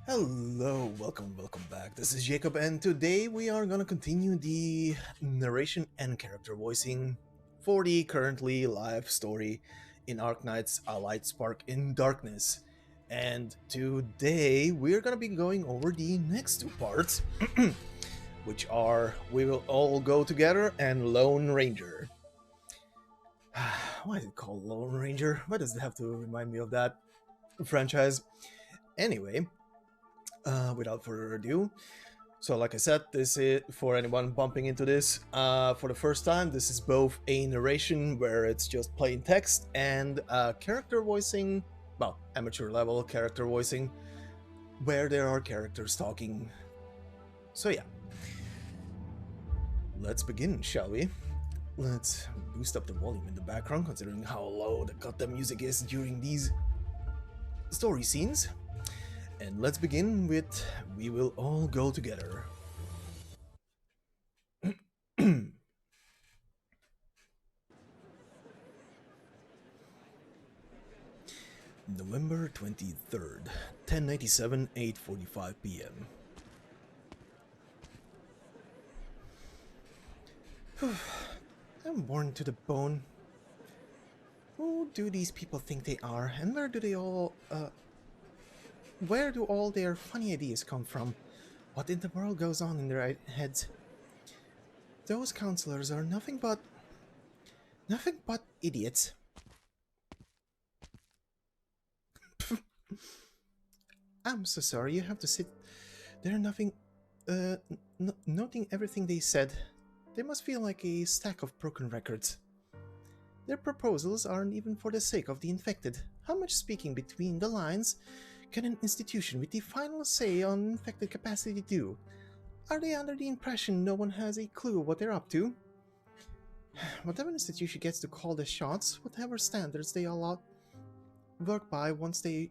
Hello, welcome back. This is Jacob, and today we are gonna continue the narration and character voicing for the currently live story in Arknights, A Light Spark in Darkness. And today we're gonna be going over the next two parts, which are We Will All Go Together and Lone Ranger. Why is it called Lone Ranger? Why does it have to remind me of that franchise? Anyway, without further ado, so like I said, this is for anyone bumping into this for the first time. This is both a narration where it's just plain text and character voicing, well, amateur level character voicing, where there are characters talking. So yeah, let's begin, shall we? Let's boost up the volume in the background, considering how low the goddamn music is during these story scenes. And let's begin with We Will All Go Together. November 23rd, 1097, 8:45 p.m. I'm worn to the bone. Who do these people think they are, and where do all their funny ideas come from? What in the world goes on in their heads? Those counselors are nothing but idiots. I'm so sorry, you have to sit there noting everything they said. They must feel like a stack of broken records. Their proposals aren't even for the sake of the infected. How much speaking between the lines can an institution with the final say on infected capacity do? Are they under the impression no one has a clue what they're up to? Whatever institution gets to call the shots, whatever standards they allow work by once the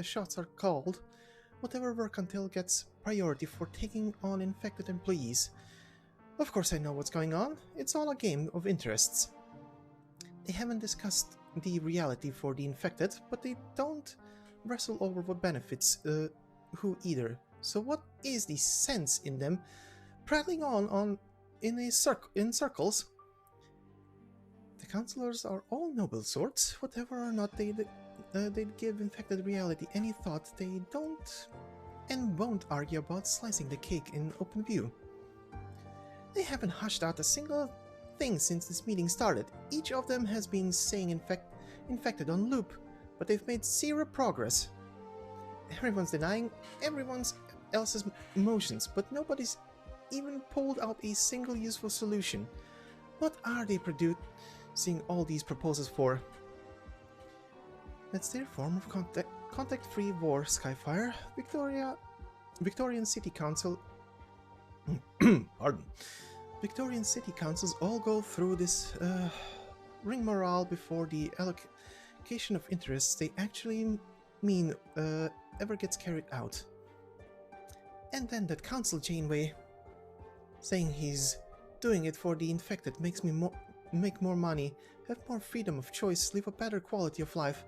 shots are called, whatever work until gets priority for taking on infected employees. Of course I know what's going on. It's all a game of interests. They haven't discussed the reality for the infected, but they don't wrestle over what benefits who either. So what is the sense in them prattling on in circles? The counselors are all noble sorts. Whatever or not they'd give infected reality any thought, they don't and won't argue about slicing the cake in open view. They haven't hushed out a single thing since this meeting started. Each of them has been saying infected on loop, but they've made zero progress. Everyone's denying everyone else's emotions, but nobody's even pulled out a single useful solution. What are they producing all these proposals for? That's their form of contact-free war, Skyfire. Victorian City Council... Pardon. Victorian City Councils all go through this rigmarole before the allocation of interests they actually mean ever gets carried out. And then that Council Janeway saying he's doing it for the infected makes me make more money, have more freedom of choice, live a better quality of life.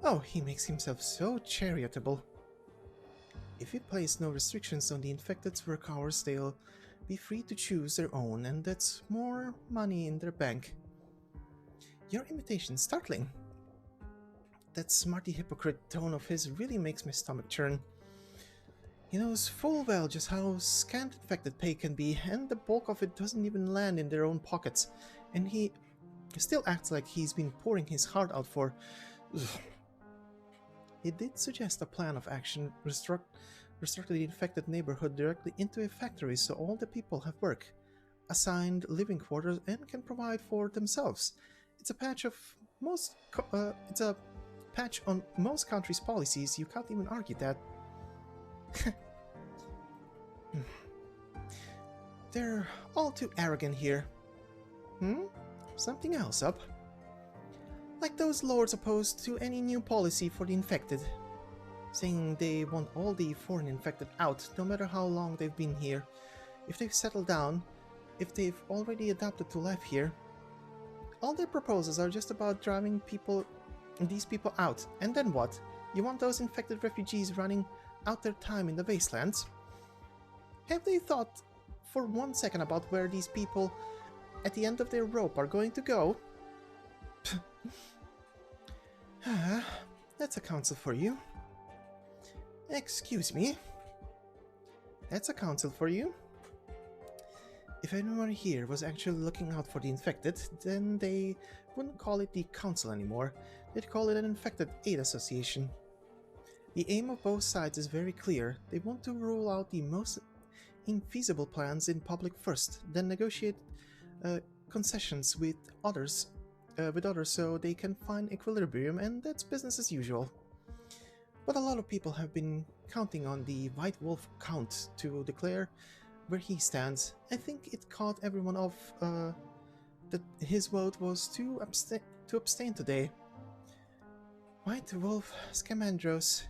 Oh, he makes himself so charitable. If he places no restrictions on the infected's work hours, they'll be free to choose their own, and that's more money in their bank. Your imitation's startling. That smarty hypocrite tone of his really makes my stomach churn. He knows full well just how scant infected pay can be, and the bulk of it doesn't even land in their own pockets, and he still acts like he's been pouring his heart out for... He did suggest a plan of action, restructure the infected neighborhood directly into a factory so all the people have work, assigned living quarters, and can provide for themselves. It's a patch on most countries' policies. You can't even argue that. They're all too arrogant here. Something else up? Like those lords opposed to any new policy for the infected, saying they want all the foreign infected out, no matter how long they've been here. If they've settled down, if they've already adapted to life here. All their proposals are just about driving these people out. And then what? You want those infected refugees running out their time in the wastelands. Have they thought for 1 second about where these people at the end of their rope are going to go? That's a counsel for you. Excuse me. That's a counsel for you. If anyone here was actually looking out for the infected, then they wouldn't call it the council anymore. They'd call it an infected aid association. The aim of both sides is very clear. They want to rule out the most infeasible plans in public first, then negotiate concessions with others so they can find equilibrium, and that's business as usual. But a lot of people have been counting on the White Wolf Count to declare where he stands. I think it caught everyone off that his vote was to abstain today. White Wolf Scamandros.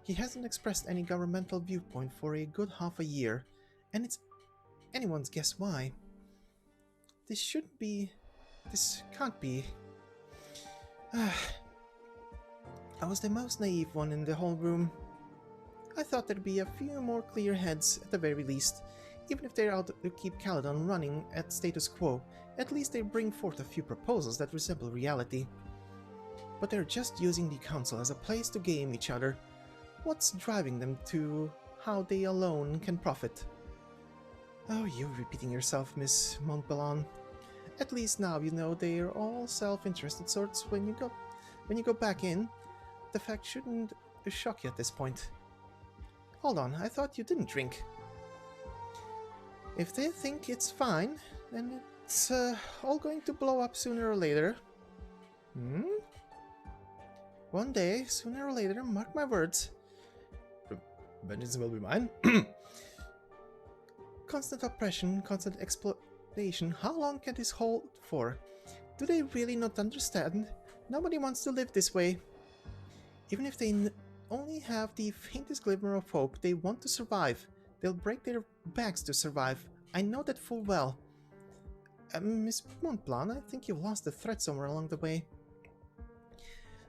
He hasn't expressed any governmental viewpoint for a good half a year, and it's anyone's guess why. This can't be. I was the most naive one in the whole room. I thought there'd be a few more clear heads at the very least. Even if they're out to keep Caledon running at status quo, at least they bring forth a few proposals that resemble reality. But they're just using the council as a place to game each other. What's driving them to how they alone can profit? Oh, you're repeating yourself, Miss Montblanc. At least now you know they're all self-interested sorts. When you go back in, the fact shouldn't shock you at this point. Hold on, I thought you didn't drink. If they think it's fine, then it's all going to blow up sooner or later. One day, sooner or later, mark my words. Vengeance will be mine. Constant oppression, constant exploitation. How long can this hold for? Do they really not understand? Nobody wants to live this way. Even if they only have the faintest glimmer of hope, they want to survive. They'll break their backs to survive. I know that full well. Miss Montblanc, I think you've lost the thread somewhere along the way.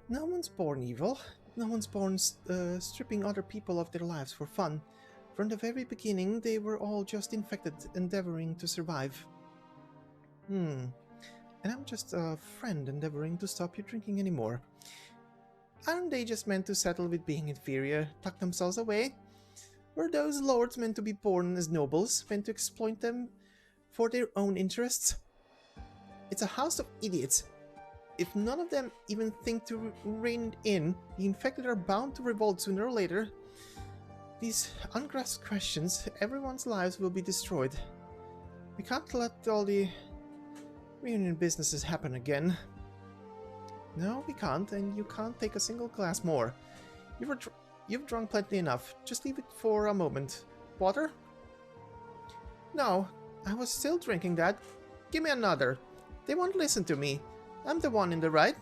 No one's born evil. No one's born stripping other people of their lives for fun. From the very beginning, they were all just infected, endeavoring to survive. And I'm just a friend endeavoring to stop you drinking anymore. Aren't they just meant to settle with being inferior, tuck themselves away? Were those lords meant to be born as nobles, meant to exploit them for their own interests? It's a house of idiots. If none of them even think to rein it in, the infected are bound to revolt sooner or later. These ungrasped questions, everyone's lives will be destroyed. We can't let all the reunion businesses happen again. No, we can't, and you can't take a single glass more. You've drunk plenty enough. Just leave it for a moment. Water? No, I was still drinking that. Give me another. They won't listen to me. I'm the one in the right.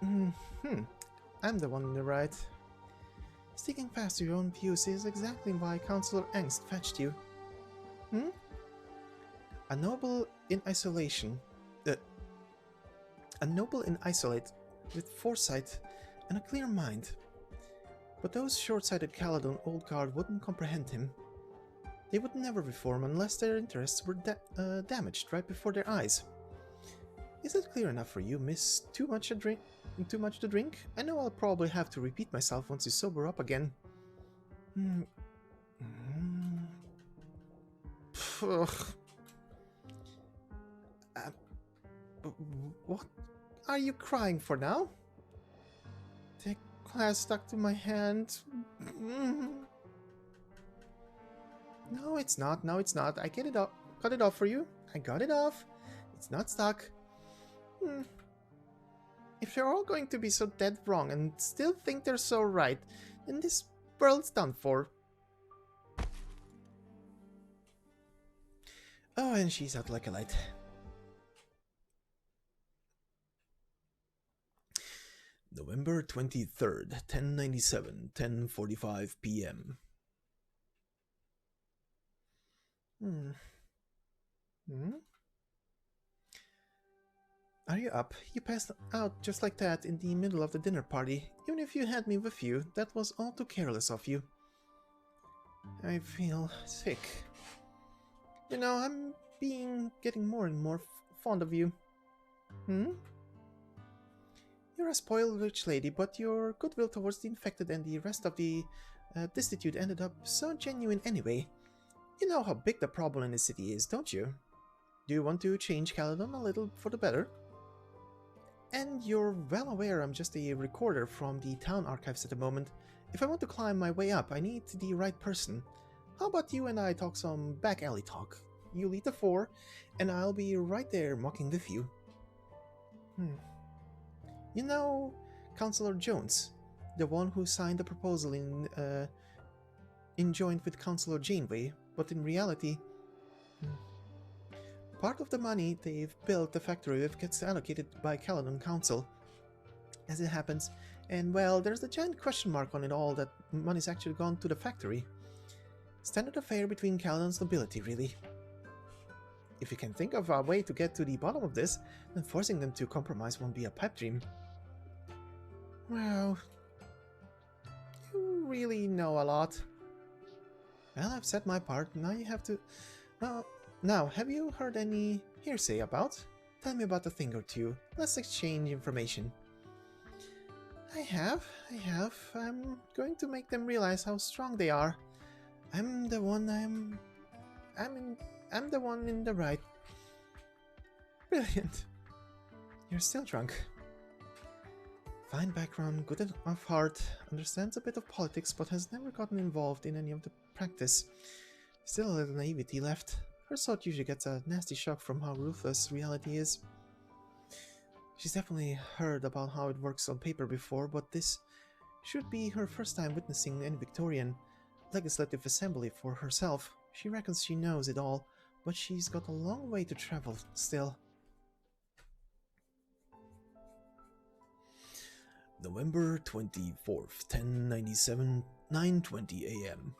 I'm the one in the right. Sticking fast to your own views is exactly why Councillor Angst fetched you. A noble in isolation. A noble in isolate, with foresight and a clear mind. But those short-sighted Caledon Old Guard wouldn't comprehend him. They would never reform unless their interests were damaged right before their eyes. Is it clear enough for you, miss? Too much to drink? I know I'll probably have to repeat myself once you sober up again. What are you crying for now? The glass stuck to my hand. No, it's not. No, it's not. I get it off. Cut it off for you. I got it off. It's not stuck. If you're all going to be so dead wrong and still think they're so right, then this world's done for. Oh, and she's out like a light. November 23rd, 1097, 10:45 p.m. Are you up? You passed out just like that in the middle of the dinner party. Even if you had me with you, that was all too careless of you. I feel sick. You know, I'm getting more and more fond of you. Hmm? You're a spoiled rich lady, but your goodwill towards the infected and the rest of the destitute ended up so genuine anyway. You know how big the problem in the city is, don't you? Do you want to change Caledon a little for the better? And you're well aware I'm just a recorder from the town archives at the moment. If I want to climb my way up, I need the right person. How about you and I talk some back alley talk? You lead the four, and I'll be right there mocking with you. You know Councillor Jones, the one who signed the proposal in joint with Councillor Janeway, but in reality, part of the money they've built the factory with gets allocated by Caledon Council, as it happens, and well, there's a giant question mark on it all that money's actually gone to the factory. Standard affair between Caledon's nobility, really. If you can think of a way to get to the bottom of this, then forcing them to compromise won't be a pipe dream. Well, you really know a lot. Well, I've said my part, now you have to... Now, have you heard any hearsay about? Tell me about a thing or two. Let's exchange information. I have. I'm going to make them realize how strong they are. I'm the one in the right. Brilliant. You're still drunk. Fine background, good of heart, understands a bit of politics but has never gotten involved in any of the practice. Still a little naivety left. Her sort usually gets a nasty shock from how ruthless reality is. She's definitely heard about how it works on paper before, but this should be her first time witnessing any Victorian legislative assembly for herself. She reckons she knows it all, but she's got a long way to travel still. November 24th, 1097, 9:20 a.m.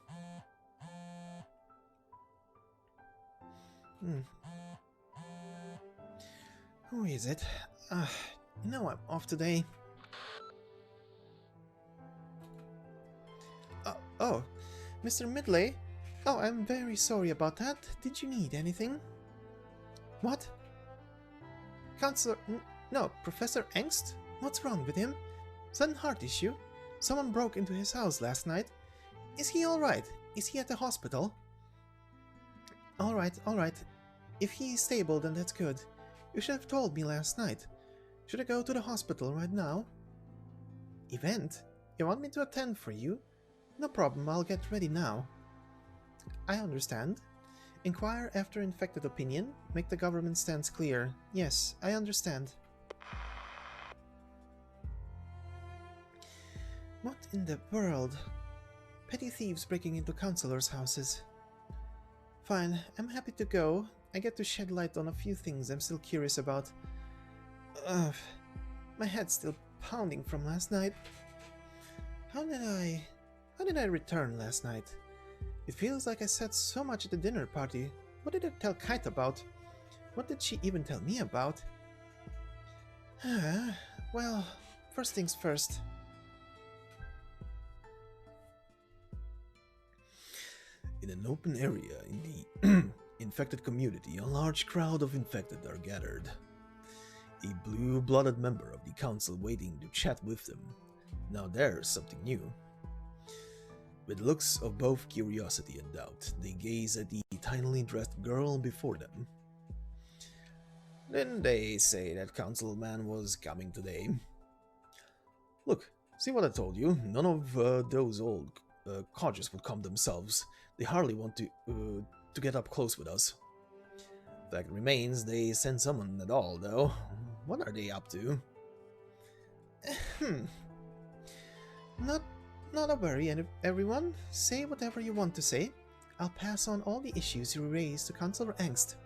Who is it? You know I'm off today. Oh, Mr. Midley? Oh, I'm very sorry about that. Did you need anything? What? Counselor... No, Professor Angst? What's wrong with him? Sudden heart issue? Someone broke into his house last night. Is he alright? Is he at the hospital? Alright. If he's stable, then that's good. You should have told me last night. Should I go to the hospital right now? Event? You want me to attend for you? No problem, I'll get ready now. I understand. Inquire after infected opinion. Make the government stance clear. Yes, I understand. What in the world? Petty thieves breaking into councillors' houses. Fine, I'm happy to go. I get to shed light on a few things I'm still curious about. My head's still pounding from last night. How did I return last night? It feels like I said so much at the dinner party. What did I tell Kite about? What did she even tell me about? Well, first things first. In an open area in the infected community, a large crowd of infected are gathered. A blue-blooded member of the council waiting to chat with them. Now there's something new. With looks of both curiosity and doubt, they gaze at the tinily dressed girl before them. Didn't they say that councilman was coming today? Look, see what I told you? None of those old codgers would come themselves. They hardly want to get up close with us. Fact remains, they sent someone at all, though. What are they up to? Not a worry, everyone. Say whatever you want to say. I'll pass on all the issues you raised to Councillor Angst.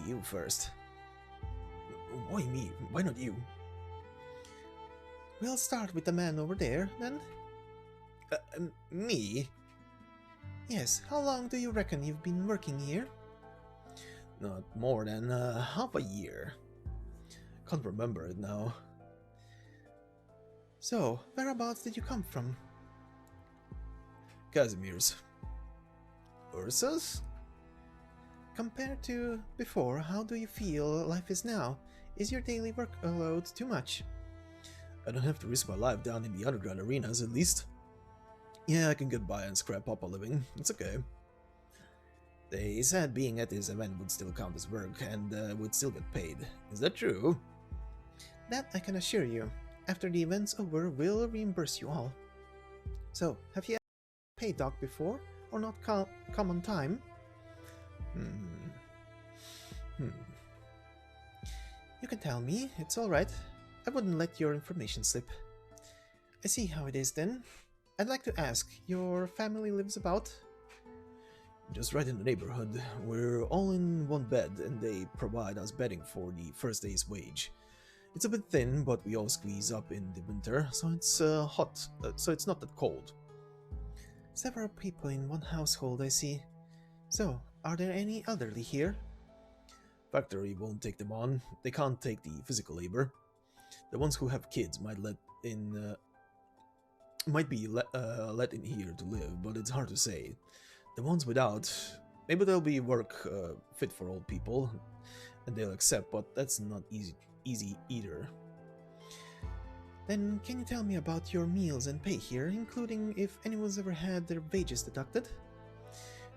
You first. Why me? Why not you? We'll start with the man over there, then. Me? Yes, how long do you reckon you've been working here? Not more than half a year. Can't remember it now. So, whereabouts did you come from? Casimir's. Ursa's? Compared to before, how do you feel life is now? Is your daily workload too much? I don't have to risk my life down in the underground arenas, at least. Yeah, I can get by and scrap up a living. It's okay. They said being at this event would still count as work and would still get paid. Is that true? That I can assure you. After the event's over, we'll reimburse you all. So, have you ever paid doc before, or not come on time? You can tell me, it's alright. I wouldn't let your information slip. I see how it is then. I'd like to ask, your family lives about? Just right in the neighborhood. We're all in one bed and they provide us bedding for the first day's wage. It's a bit thin, but we all squeeze up in the winter, so it's hot, so it's not that cold. Several people in one household, I see. So, are there any elderly here? Factory won't take them on. They can't take the physical labor. The ones who have kids might be let in here to live, but it's hard to say. The ones without, maybe there'll be work fit for old people, and they'll accept, but that's not easy either. Then can you tell me about your meals and pay here, including if anyone's ever had their wages deducted?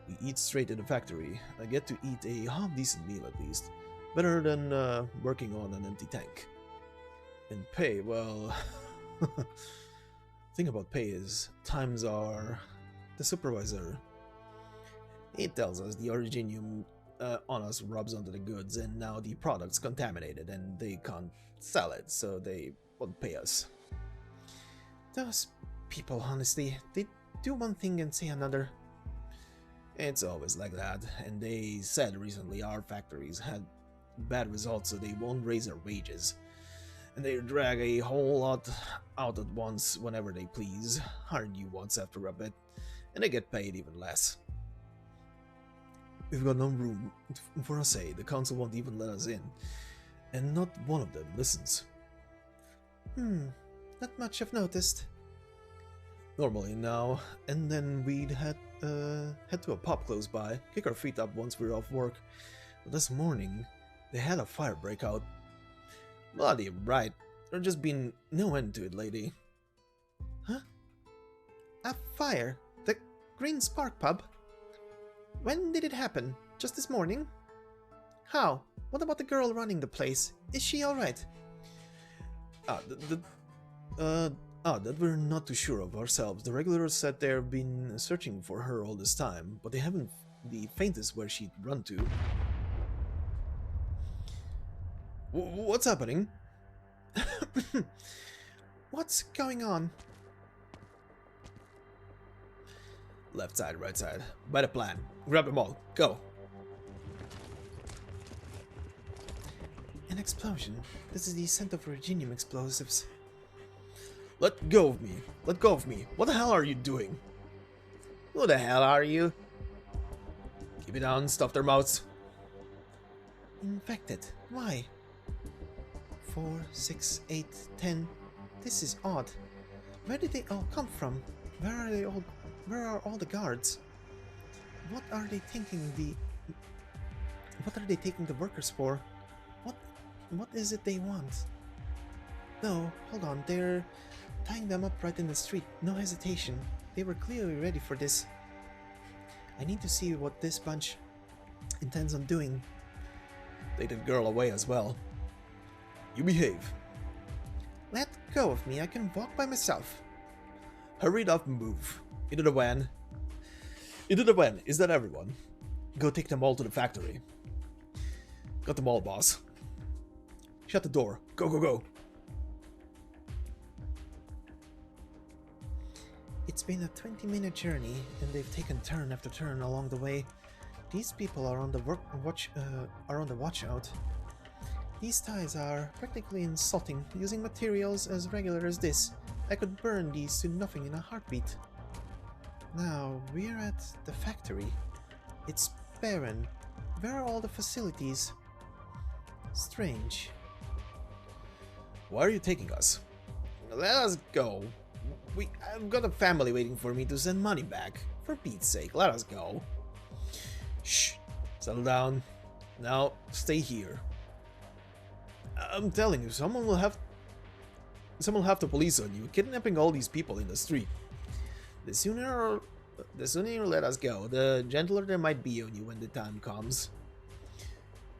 We eat straight at the factory. I get to eat a half-decent meal at least. Better than working on an empty tank. And pay, well... thing about pay is, times are... The supervisor... He tells us the originium on us rubs onto the goods, and now the product's contaminated, and they can't sell it, so they won't pay us. Those people, honestly, they do one thing and say another. It's always like that, and they said recently our factories had bad results, so they won't raise our wages. And they drag a whole lot out at once whenever they please, hire new ones after a bit, and they get paid even less. We've got no room for a say. The council won't even let us in, and not one of them listens. Not much I've noticed. Normally now, and then we'd head to a pub close by, kick our feet up once we're off work. But this morning, they had a fire break out. Bloody right, there's just been no end to it lately. Huh? A fire? The Green Spark pub? When did it happen? Just this morning? How? What about the girl running the place? Is she alright? That we're not too sure of ourselves. The regulars said they've been searching for her all this time, but they haven't the faintest where she'd run to. What's happening? What's going on? Left side, right side. By the plan. Grab them all. Go. An explosion. This is the scent of Virginium explosives. Let go of me. Let go of me. What the hell are you doing? Who the hell are you? Keep it down. Stuff their mouths. Infected. Why? 4, 6, 8, 10. This is odd. Where did they all come from? Where are all the guards? What are they taking the workers for? What is it they want? No, hold on, they're tying them up right in the street. No hesitation. They were clearly ready for this. I need to see what this bunch intends on doing. Take that girl away as well. You behave. Let go of me, I can walk by myself. Hurry up and move. Into the van. Into the van. Is that everyone? Go take them all to the factory. Got them all, boss. Shut the door. Go, go, go. It's been a 20-minute journey, and they've taken turn after turn along the way. These people are on the watch out. These ties are practically insulting, using materials as regular as this. I could burn these to nothing in a heartbeat. Now, we're at the factory. It's barren. Where are all the facilities? Strange. Why are you taking us? Let us go. I've got a family waiting for me to send money back. For Pete's sake, let us go. Shh. Settle down. Now, stay here. I'm telling you, someone will have the police on you, kidnapping all these people in the street. The sooner you let us go, the gentler they might be on you when the time comes.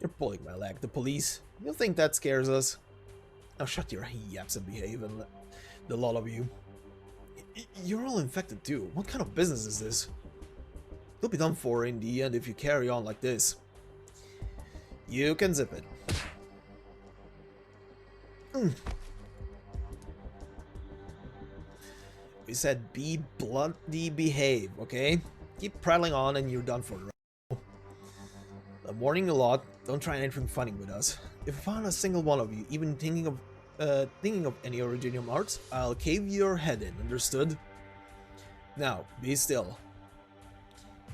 You're pulling my leg, the police. You think that scares us? Now shut your yaps and behave, and the lot of you. You're all infected too. What kind of business is this? You'll be done for in the end if you carry on like this. You can zip it. We said be bloody behave, okay? Keep prattling on and you're done for. I'm warning you a lot. Don't try anything funny with us. If I found a single one of you even thinking of any Originium arts, I'll cave your head in, understood? Now, be still.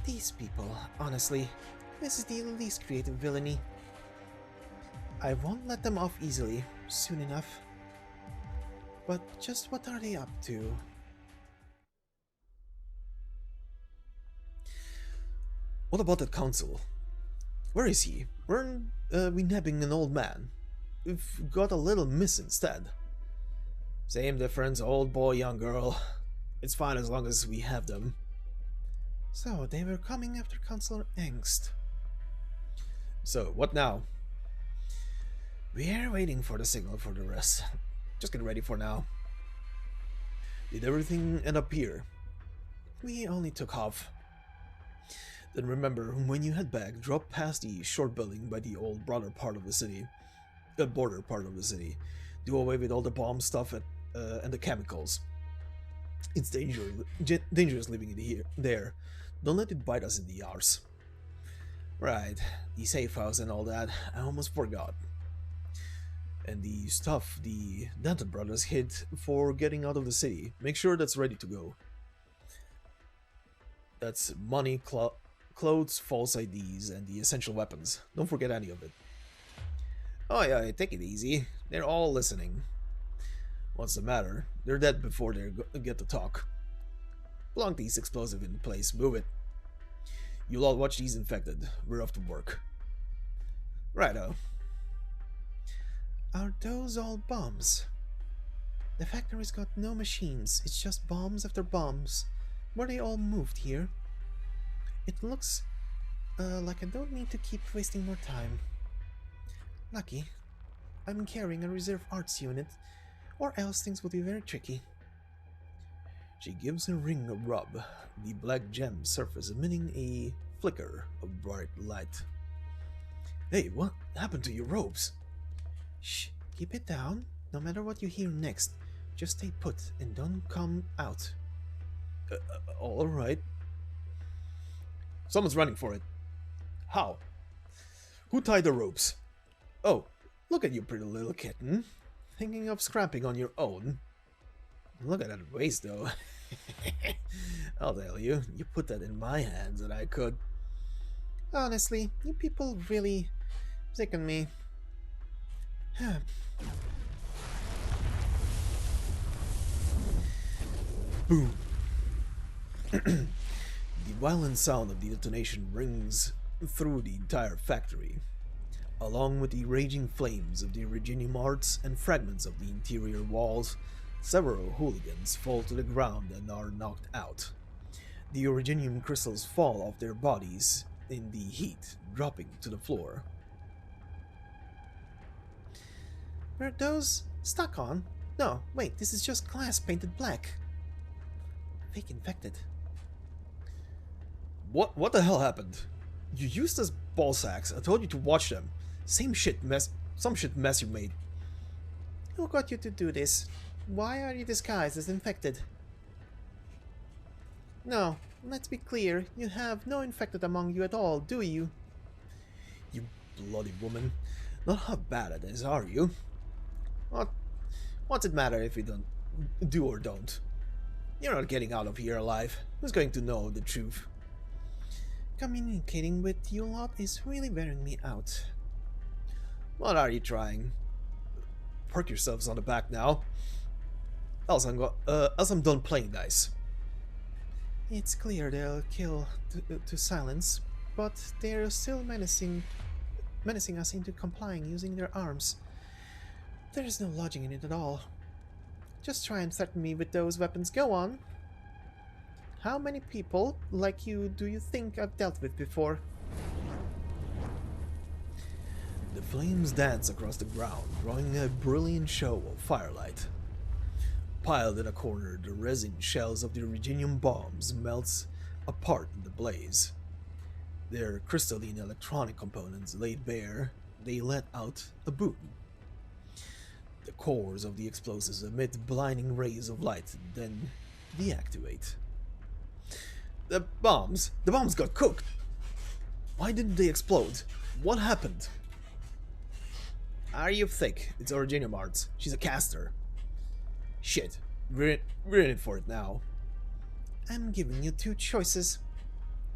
These people, honestly, this is the least creative villainy. I won't let them off easily, soon enough. But just what are they up to? What about that council? Where is he? Weren't we nabbing an old man? We've got a little miss instead. Same difference, old boy, young girl. It's fine as long as we have them. So, they were coming after Councillor Angst. So, what now? We're waiting for the signal for the rest. Just get ready for now. Did everything end up here? We only took off. Then remember, when you head back, drop past the short building by the old border part of the city. Do away with all the bomb stuff and the chemicals. It's dangerous leaving it there. Don't let it bite us in the arse. Right, the safe house and all that, I almost forgot. And the stuff the Danton brothers hid for getting out of the city. Make sure that's ready to go. That's money, clothes, false IDs, and the essential weapons. Don't forget any of it. Oh yeah, take it easy. They're all listening. What's the matter? They're dead before they get to talk. Plonk these explosives in place. Move it. You'll all watch these infected. We're off to work. Righto. Are those all bombs? The factory's got no machines. It's just bombs after bombs. Were they all moved here? It looks like I don't need to keep wasting more time. Lucky. I'm carrying a reserve arts unit, or else things will be very tricky. She gives her ring a rub, the black gem surface emitting a flicker of bright light. Hey, what happened to your robes? Shh, keep it down. No matter what you hear next, just stay put and don't come out. Alright. Someone's running for it. How? Who tied the ropes? Oh, look at you, pretty little kitten. Thinking of scrapping on your own. Look at that waist, though. I'll tell you, you put that in my hands and I could. Honestly, you people really sicken me. Boom. The violent sound of the detonation rings through the entire factory, along with the raging flames of the Originium arts and fragments of the interior walls. Several hooligans fall to the ground and are knocked out. The Originium crystals fall off their bodies in the heat, dropping to the floor. Were those stuck on? No, wait, this is just glass painted black. Fake infected. What the hell happened? You used as ball sacks. I told you to watch them. Some shit mess you made. Who got you to do this? Why are you disguised as infected? No, let's be clear. You have no infected among you at all, do you? You bloody woman. Not half bad at this, are you? What's it matter if you do or don't? You're not getting out of here alive. Who's going to know the truth? Communicating with you lot is really wearing me out. What are you trying? Park yourselves on the back now. Else I'm done playing dice. It's clear they'll kill to silence, but they're still menacing us into complying using their arms. There's no logic in it at all. Just try and threaten me with those weapons. Go on. How many people like you do you think I've dealt with before? The flames dance across the ground, drawing a brilliant show of firelight. Piled in a corner, the resin shells of the Originium bombs melts apart in the blaze. Their crystalline electronic components laid bare, they let out a boom. The cores of the explosives emit blinding rays of light, then deactivate. The bombs got cooked. Why didn't they explode? What happened? Are you thick? It's Originium Arts. She's a caster. Shit, we're in it for it now. I'm giving you two choices.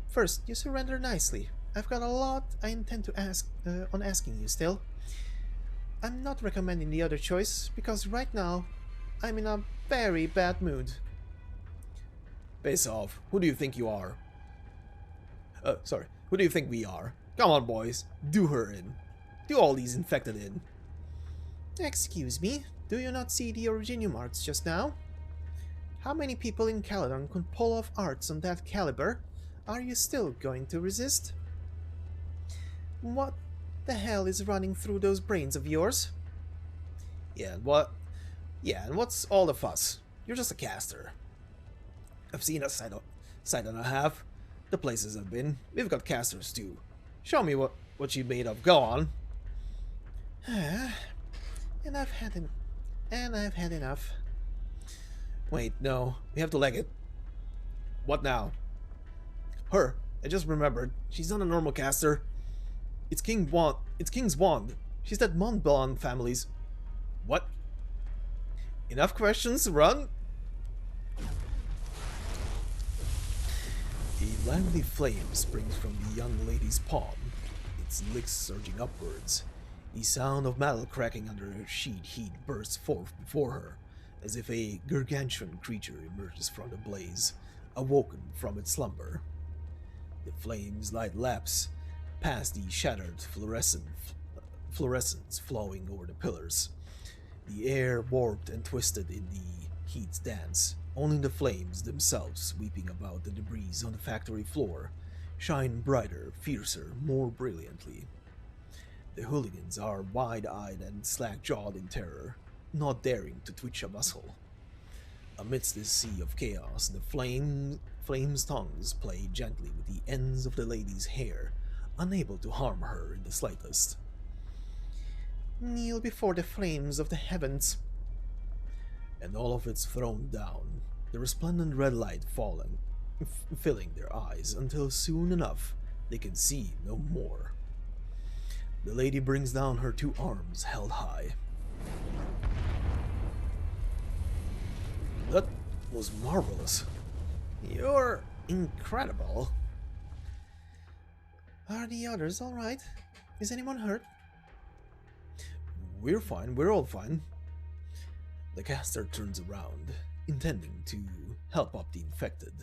First, you surrender nicely. I've got a lot I intend to ask on asking you still. I'm not recommending the other choice, because right now, I'm in a very bad mood. Face off. Who do you think you are? Who do you think we are? Come on, boys. Do her in. Do all these infected in. Excuse me, do you not see the Originium Arts just now? How many people in Caledon could pull off arts on that caliber? Are you still going to resist? What the hell is running through those brains of yours? Yeah, and what's all the fuss? You're just a caster. I've seen a sight and a half. The places I've been. We've got casters too. Show me what you made of. Go on. And I've had enough. Wait, no. We have to leg it. What now? Her. I just remembered. She's not a normal caster. It's King's Wand. She's that Mont Blanc family's... What? Enough questions, run! A lively flame springs from the young lady's palm, its licks surging upwards. The sound of metal cracking under her sheet heat bursts forth before her, as if a gargantuan creature emerges from the blaze, awoken from its slumber. The flame's light laps past the shattered fluorescence flowing over the pillars. The air warped and twisted in the heat's dance. Only the flames themselves, sweeping about the debris on the factory floor, shine brighter, fiercer, more brilliantly. The hooligans are wide-eyed and slack-jawed in terror, not daring to twitch a muscle. Amidst this sea of chaos, the flame's tongues play gently with the ends of the lady's hair, unable to harm her in the slightest. Kneel before the flames of the heavens. And all of it's thrown down, the resplendent red light filling their eyes until soon enough they can see no more. The lady brings down her two arms held high. That was marvelous. You're incredible. Are the others all right? Is anyone hurt? We're fine. We're all fine. The caster turns around, intending to help up the infected,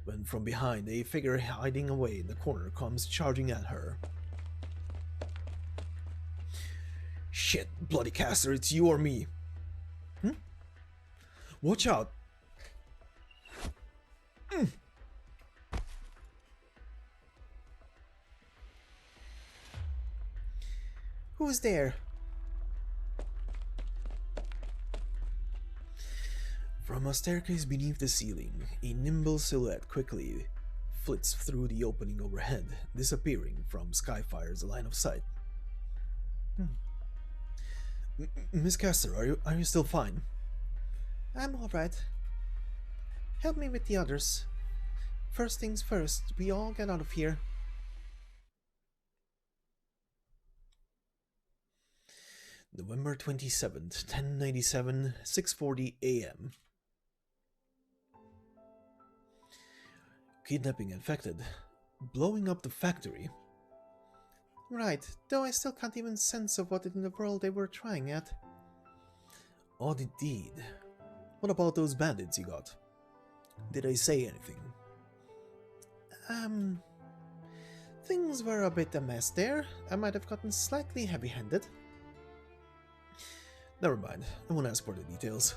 when from behind a figure hiding away in the corner comes charging at her. Shit, bloody caster, it's you or me. Watch out. Who's there? From a staircase beneath the ceiling, a nimble silhouette quickly flits through the opening overhead, disappearing from Skyfire's line of sight. Miss Caster, are you still fine? I'm all right. Help me with the others. First things first, we all get out of here. November 27th, 1097, 6:40 a.m. Kidnapping infected. Blowing up the factory. Right, though I still can't even sense of what in the world they were trying at. Odd indeed. What about those bandits you got? Did they say anything? Things were a bit a mess there. I might have gotten slightly heavy-handed. Never mind, I won't ask for the details.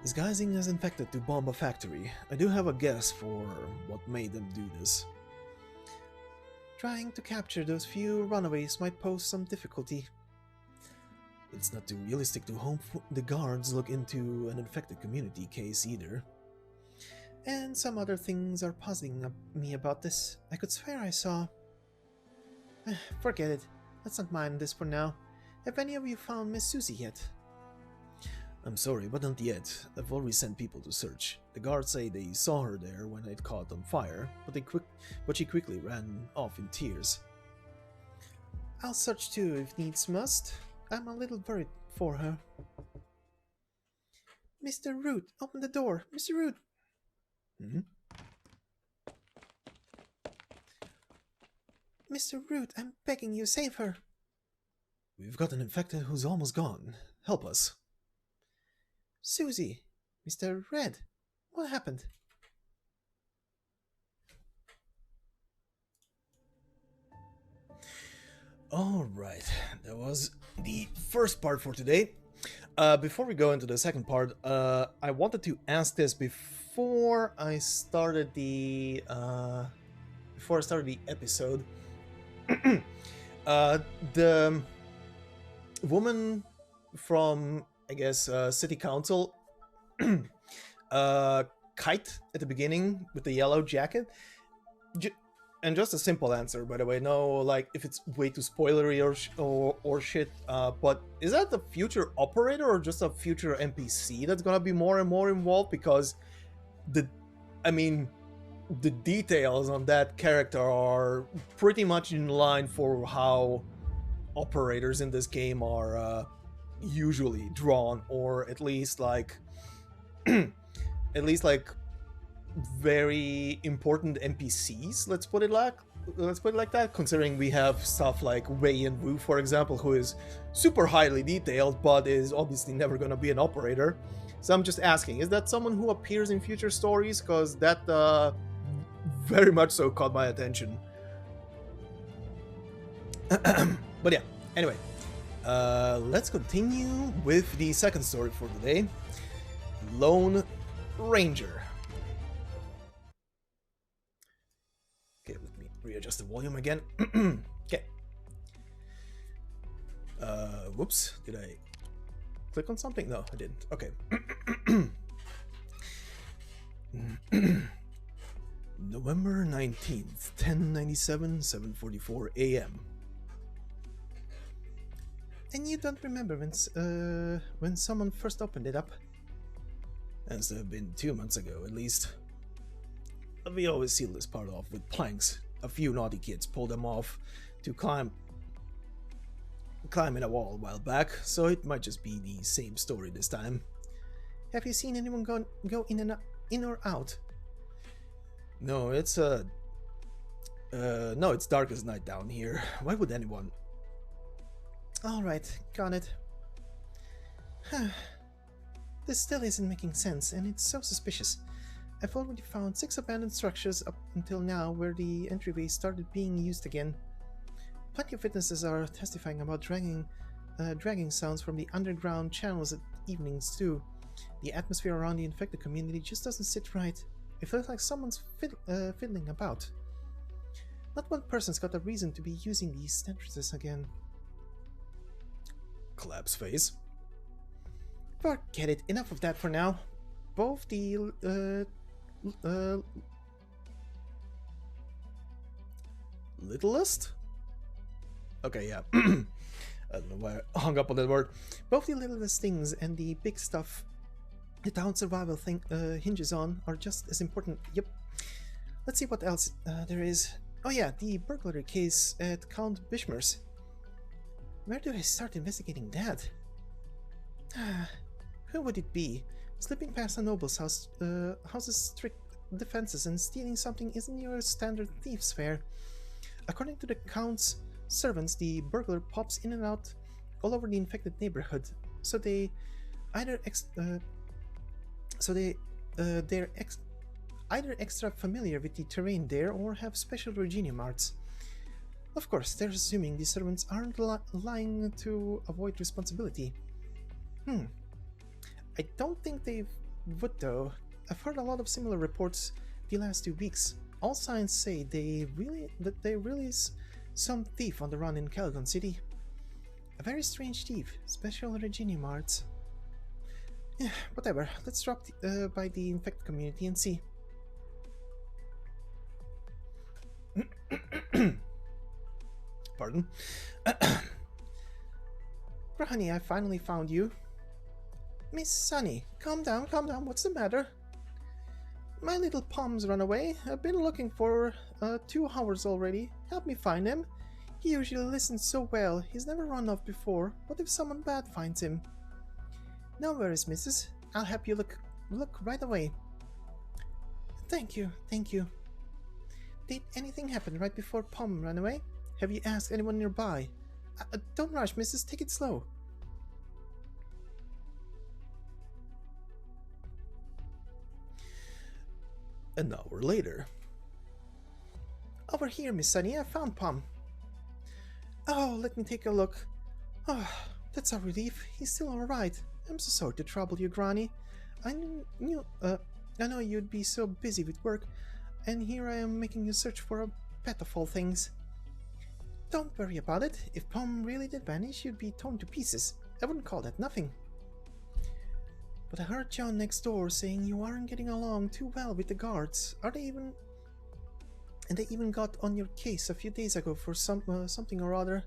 Disguising as infected to bomb a factory, I do have a guess for what made them do this. Trying to capture those few runaways might pose some difficulty. It's not too realistic to hope the guards look into an infected community case either. And some other things are puzzling me about this. I could swear I saw... Forget it. Let's not mind this for now. Have any of you found Miss Susie yet? I'm sorry, but not yet. I've already sent people to search. The guards say they saw her there when it caught on fire, but she quickly ran off in tears. I'll search too if needs must. I'm a little worried for her. Mr. Root, open the door. Mr. Root. Mr. Root, I'm begging you, save her. We've got an infected who's almost gone. Help us. Susie, Mr. Red, what happened? Alright, that was the first part for today. Before we go into the second part, I wanted to ask this before I started the episode. The woman from, I guess, city council, Kite at the beginning with the yellow jacket, and just a simple answer, by the way, no like if it's way too spoilery or shit, but is that the future operator or just a future NPC that's gonna be more and more involved? Because the details on that character are pretty much in line for how operators in this game are usually drawn, or at least like very important NPCs. Let's put it like that. Considering we have stuff like Wei and Wu, for example, who is super highly detailed, but is obviously never going to be an operator. So I'm just asking, is that someone who appears in future stories? Because that very much so caught my attention. But yeah, anyway, let's continue with the second story for today, Lone Ranger. Okay, let me readjust the volume again. Okay. Whoops, did I click on something? No, I didn't. Okay. November 19th, 10:97, 7:44 a.m. And you don't remember when someone first opened it up? Has to have been 2 months ago, at least. But we always seal this part off with planks. A few naughty kids pulled them off to climb in a wall a while back, so it might just be the same story this time. Have you seen anyone go in or out? No, it's it's dark as night down here. Why would anyone? Alright, got it. This still isn't making sense, and it's so suspicious. I've already found 6 abandoned structures up until now where the entryways started being used again. Plenty of witnesses are testifying about dragging sounds from the underground channels at evenings too. The atmosphere around the infected community just doesn't sit right. It feels like someone's fiddling about. Not one person's got a reason to be using these entrances again. Collapse phase. Forget it, enough of that for now. Both the littlest? Okay, yeah. I don't know why I hung up on that word. Both the littlest things and the big stuff the town survival thing hinges on are just as important. Yep. Let's see what else there is. Oh yeah, the burglary case at Count Bishmer's. Where do I start investigating that? Who would it be? Slipping past a noble's house, house's strict defenses and stealing something isn't your standard thief's fare. According to the Count's servants, the burglar pops in and out all over the infected neighborhood, so they either either extra familiar with the terrain there or have special Reginium arts. Of course, they're assuming the servants aren't lying to avoid responsibility. I don't think they would though. I've heard a lot of similar reports the last 2 weeks. All signs say that there really is some thief on the run in Caledon City. A very strange thief, special Reginium arts. Yeah, whatever. Let's drop by the infected community and see. Pardon. Honey, I finally found you. Miss Sunny, calm down, what's the matter? My little Pom's run away. I've been looking for 2 hours already. Help me find him. He usually listens so well. He's never run off before. What if someone bad finds him? No worries, missus. I'll help you look right away. Thank you. Did anything happen right before Pom ran away? Have you asked anyone nearby? Don't rush, missus. Take it slow. An hour later. Over here, Miss Sunny. I found Pom. Oh, let me take a look. Oh, that's a relief. He's still alright. I'm so sorry to trouble you, Granny. I know you'd be so busy with work, and here I am making you search for a pet of all things. Don't worry about it. If Pom really did vanish, you'd be torn to pieces. I wouldn't call that nothing. But I heard John next door saying you aren't getting along too well with the guards. And they even got on your case a few days ago for something or other.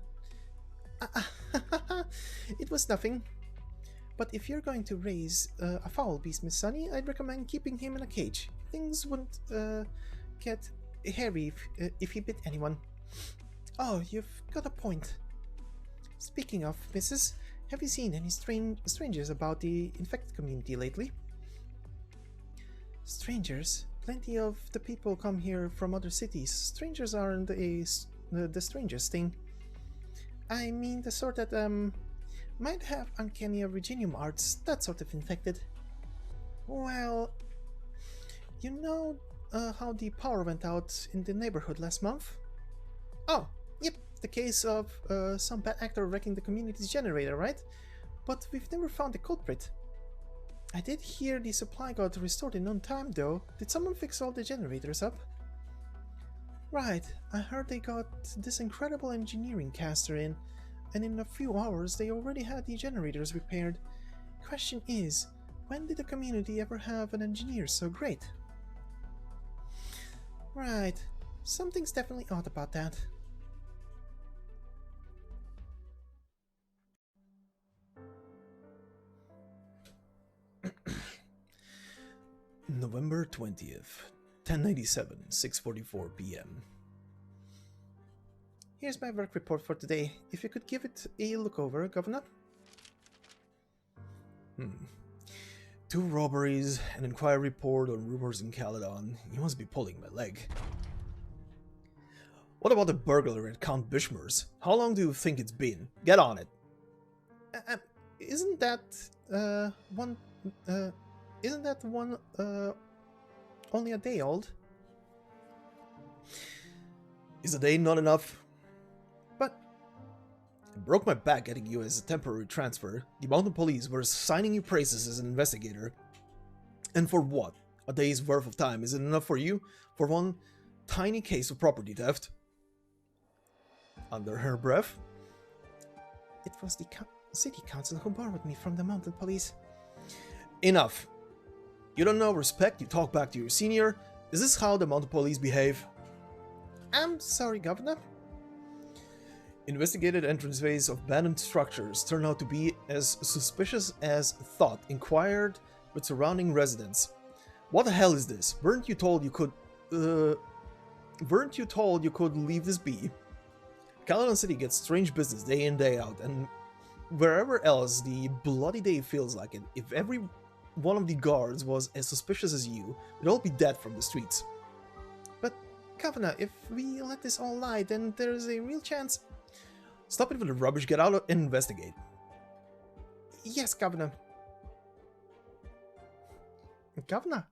It was nothing. But if you're going to raise a foul beast, Miss Sunny, I'd recommend keeping him in a cage. Things wouldn't get hairy if he bit anyone. Oh, you've got a point. Speaking of, Mrs., have you seen any strangers about the infected community lately? Strangers? Plenty of the people come here from other cities. Strangers aren't the strangest thing. I mean the sort that might have uncanny Reginium arts, that sort of infected. Well, you know how the power went out in the neighborhood last month? Oh, yep, the case of some bad actor wrecking the community's generator, right? But we've never found the culprit. I did hear the supply got restored in no time though. Did someone fix all the generators up? Right, I heard they got this incredible engineering caster in, and in a few hours they already had the generators repaired. Question is, when did the community ever have an engineer so great? Right, something's definitely odd about that. November 20th, 1097, 6:44 p.m. Here's my work report for today. If you could give it a look over, Governor. 2 robberies, an inquiry report on rumors in Caledon. You must be pulling my leg. What about the burglar at Count Bishmer's? How long do you think it's been? Get on it. Isn't that one only a day old? Is a day not enough? But I broke my back getting you as a temporary transfer. The mountain police were signing you praises as an investigator. And for what? A day's worth of time isn't enough for you? For one tiny case of property theft? Under her breath? It was the city council who borrowed me from the mountain police. Enough. You don't know respect, you talk back to your senior. Is this how the mountain police behave? I'm sorry, Governor. Investigated entranceways of abandoned structures turn out to be as suspicious as thought. Inquired with surrounding residents. What the hell is this? Weren't you told you could leave this be? Caledon City gets strange business day in day out, and wherever else the bloody day feels like it. If every one of the guards was as suspicious as you, we'd all be dead from the streets. But, Governor, if we let this all lie, then there's a real chance... Stop it with the rubbish, get out and investigate. Yes, Governor. Governor.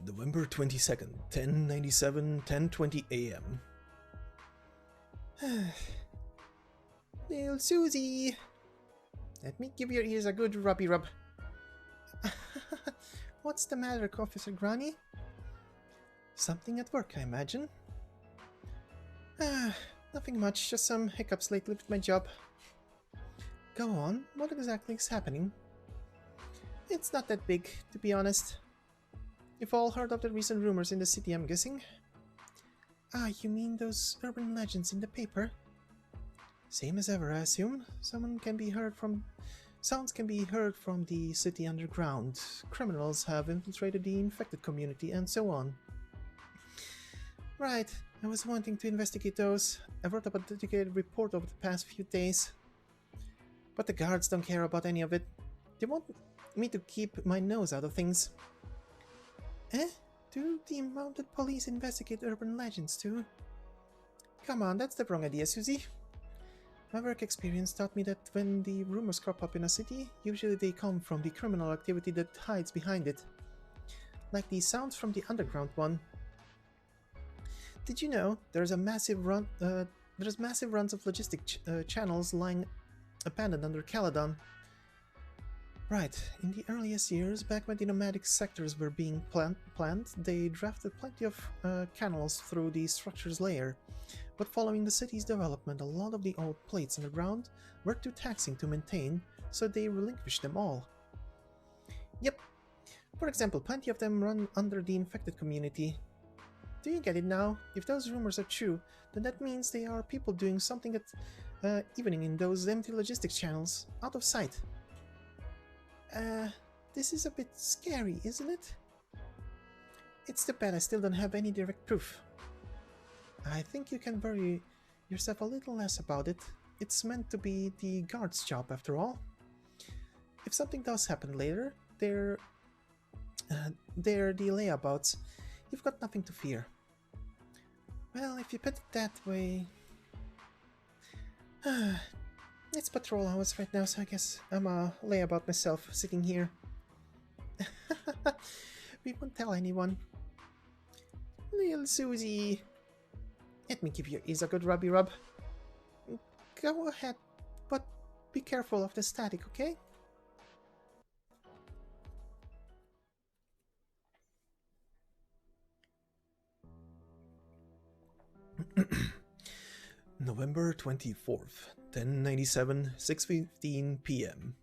November 22nd, 10:97, 10:20 a.m. Little Susie, let me give your ears a good rubby rub. What's the matter, Officer Granny? Something at work, I imagine. Nothing much, just some hiccups lately with my job. Go on, what exactly is happening? It's not that big, to be honest. You've all heard of the recent rumors in the city, I'm guessing? Ah, you mean those urban legends in the paper? Same as ever, I assume. Sounds can be heard from the city underground. Criminals have infiltrated the infected community and so on. Right, I was wanting to investigate those. I wrote up a dedicated report over the past few days. But the guards don't care about any of it. They want me to keep my nose out of things. Eh? Do the mounted police investigate urban legends too? Come on, that's the wrong idea, Susie. My work experience taught me that when the rumors crop up in a city, usually they come from the criminal activity that hides behind it. Like the sounds from the underground one. Did you know there's massive runs of logistic channels lying abandoned under Caledon? Right, in the earliest years, back when the nomadic sectors were being planned, they drafted plenty of canals through the structure's layer. But following the city's development, a lot of the old plates underground were too taxing to maintain, so they relinquished them all. Yep. For example, plenty of them run under the infected community. Do you get it now? If those rumors are true, then that means they are people doing something at evening in those empty logistics channels, out of sight. This is a bit scary, isn't it? It's too bad I still don't have any direct proof. I think you can worry yourself a little less about it. It's meant to be the guard's job, after all. If something does happen later, they're the layabouts. You've got nothing to fear. Well, if you put it that way... It's patrol hours right now, so I guess I'm a layabout myself, sitting here. We won't tell anyone. Little Susie... Let me give your ears a good rubby rub. Go ahead, but be careful of the static, okay? November 24th, 10:97, 6:15 p.m.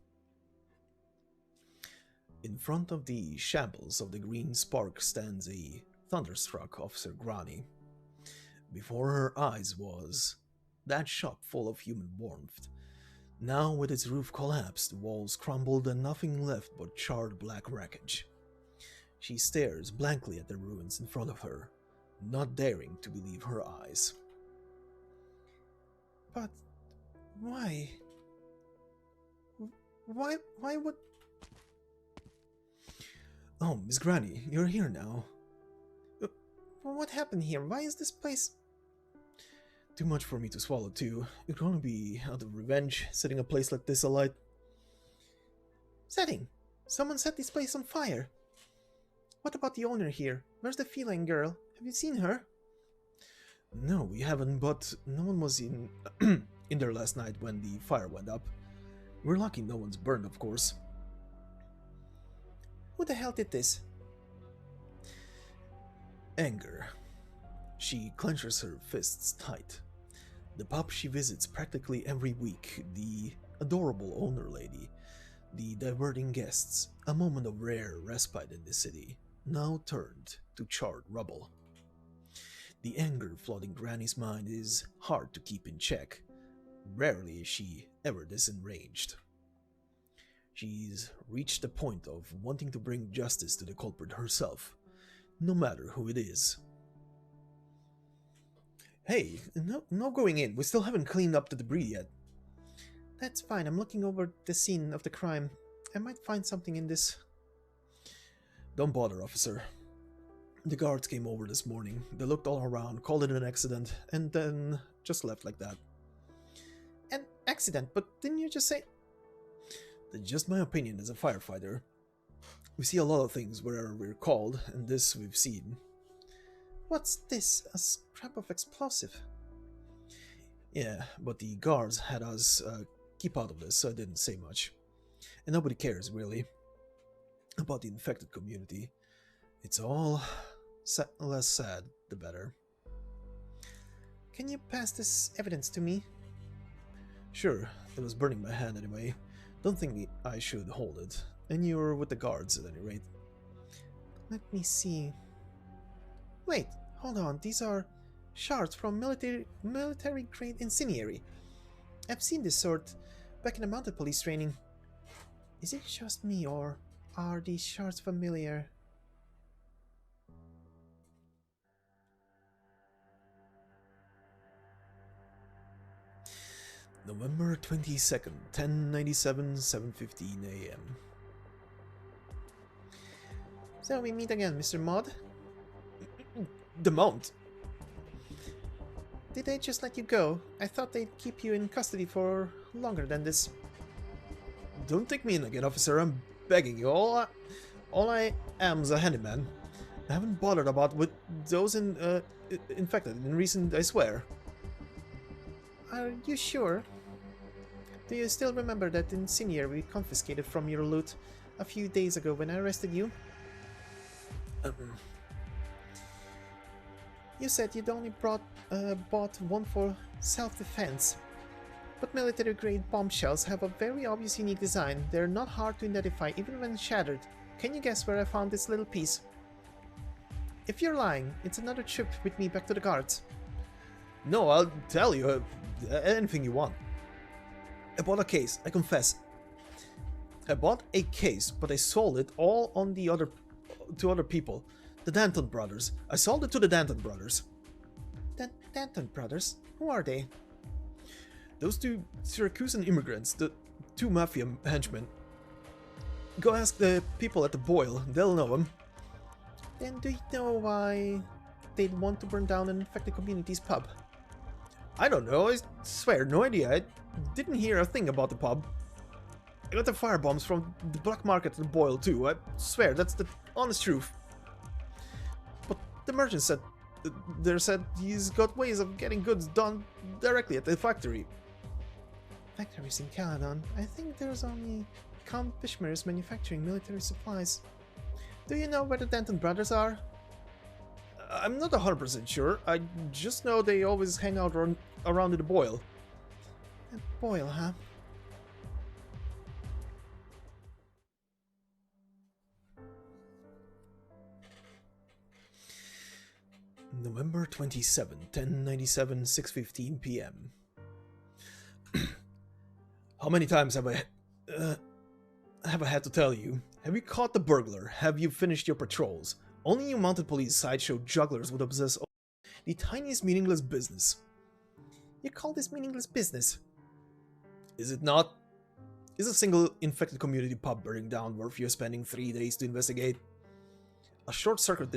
In front of the shambles of the Green Spark stands a thunderstruck Officer Granny. Before her eyes was that shop full of human warmth. Now, with its roof collapsed, walls crumbled, and nothing left but charred black wreckage. She stares blankly at the ruins in front of her, not daring to believe her eyes. But why? Why would... Oh, Miss Granny, you're here now. What happened here? Why is this place... Too much for me to swallow, too. You're gonna be out of revenge, setting a place like this alight. Setting? Someone set this place on fire. What about the owner here? Where's the feline girl? Have you seen her? No, we haven't, but no one was in in there last night when the fire went up. We're lucky no one's burned, of course. Who the hell did this? Anger. She clenches her fists tight. The pub she visits practically every week, the adorable owner lady, the diverting guests, a moment of rare respite in the city, now turned to charred rubble. The anger flooding Granny's mind is hard to keep in check. Rarely is she ever this enraged. She's reached the point of wanting to bring justice to the culprit herself, no matter who it is. Hey, no going in. We still haven't cleaned up the debris yet. That's fine. I'm looking over the scene of the crime. I might find something in this. Don't bother, officer. The guards came over this morning. They looked all around, called it an accident, and then just left like that. An accident? But didn't you just say... That's just my opinion as a firefighter. We see a lot of things where we're called, and this we've seen. What's this? A scrap of explosive? Yeah, but the guards had us keep out of this, so I didn't say much. And nobody cares, really, about the infected community. It's all less sad, the better. Can you pass this evidence to me? Sure, it was burning my hand anyway. Don't think I should hold it. And you're with the guards at any rate. Let me see. Wait, hold on. These are shards from military-grade incendiary. I've seen this sort back in the mounted police training. Is it just me, or are these shards familiar? November 22nd, 1097, 7:15 a.m. So we meet again, Mr. Mod. The Mount! Did they just let you go? I thought they'd keep you in custody for longer than this. Don't take me in again, officer. I'm begging you. All I am is a handyman. I haven't bothered about with those infected in recent, I swear. Are you sure? Do you still remember that incendiary we confiscated from your loot a few days ago when I arrested you? You said you'd only bought one for self-defense. But military-grade bombshells have a very obvious unique design. They're not hard to identify even when shattered. Can you guess where I found this little piece? If you're lying, it's another trip with me back to the guards. No, I'll tell you anything you want. I bought a case, I confess. I bought a case, but I sold it all on to other people. The Danton brothers. I sold it to the Danton brothers. The Danton brothers? Who are they? Those two Syracusan immigrants, the two mafia henchmen. Go ask the people at the Boil, they'll know them. Then do you know why they'd want to burn down an infected community's pub? I don't know, I swear, no idea. I didn't hear a thing about the pub. I got the firebombs from the black market at the Boil too, I swear, that's the honest truth. But the merchant said he's got ways of getting goods done directly at the factory. Factories in Caledon? I think there's only Count Bishmir's manufacturing military supplies. Do you know where the Danton brothers are? I'm not 100% sure. I just know they always hang out around the Boil. The Boil, huh? November 27, 1097, 6:15 p.m. How many times have I had to tell you? Have you caught the burglar? Have you finished your patrols? Only you mounted police sideshow jugglers would obsess over the tiniest meaningless business. You call this meaningless business? Is it not? Is a single infected community pub burning down worth you spending 3 days to investigate? A short circuit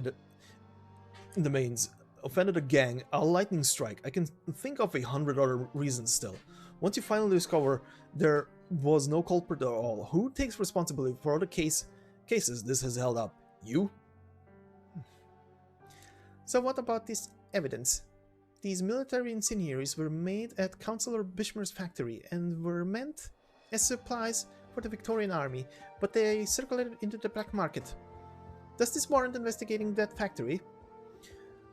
in the mains offended a gang, a lightning strike. I can think of 100 other reasons still. Once you finally discover there was no culprit at all, who takes responsibility for all the cases this has held up? You? So what about this evidence? These military incendiaries were made at Councillor Bishmir's factory and were meant as supplies for the Victorian army, but they circulated into the black market. Does this warrant investigating that factory?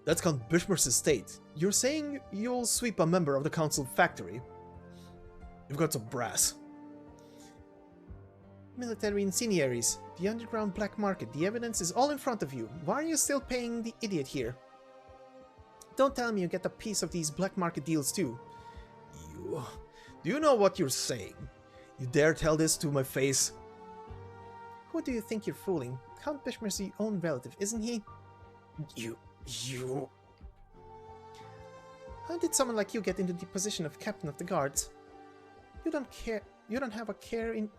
That's Count Bishmir's estate. You're saying you'll sweep a member of the council factory? You've got some brass. Military incendiaries, the underground black market, the evidence is all in front of you. Why are you still paying the idiot here? Don't tell me you get a piece of these black market deals too. Do you know what you're saying? You dare tell this to my face? Who do you think you're fooling? Count Bishmir's your own relative, isn't he? You... How did someone like you get into the position of captain of the guards? You don't have a care in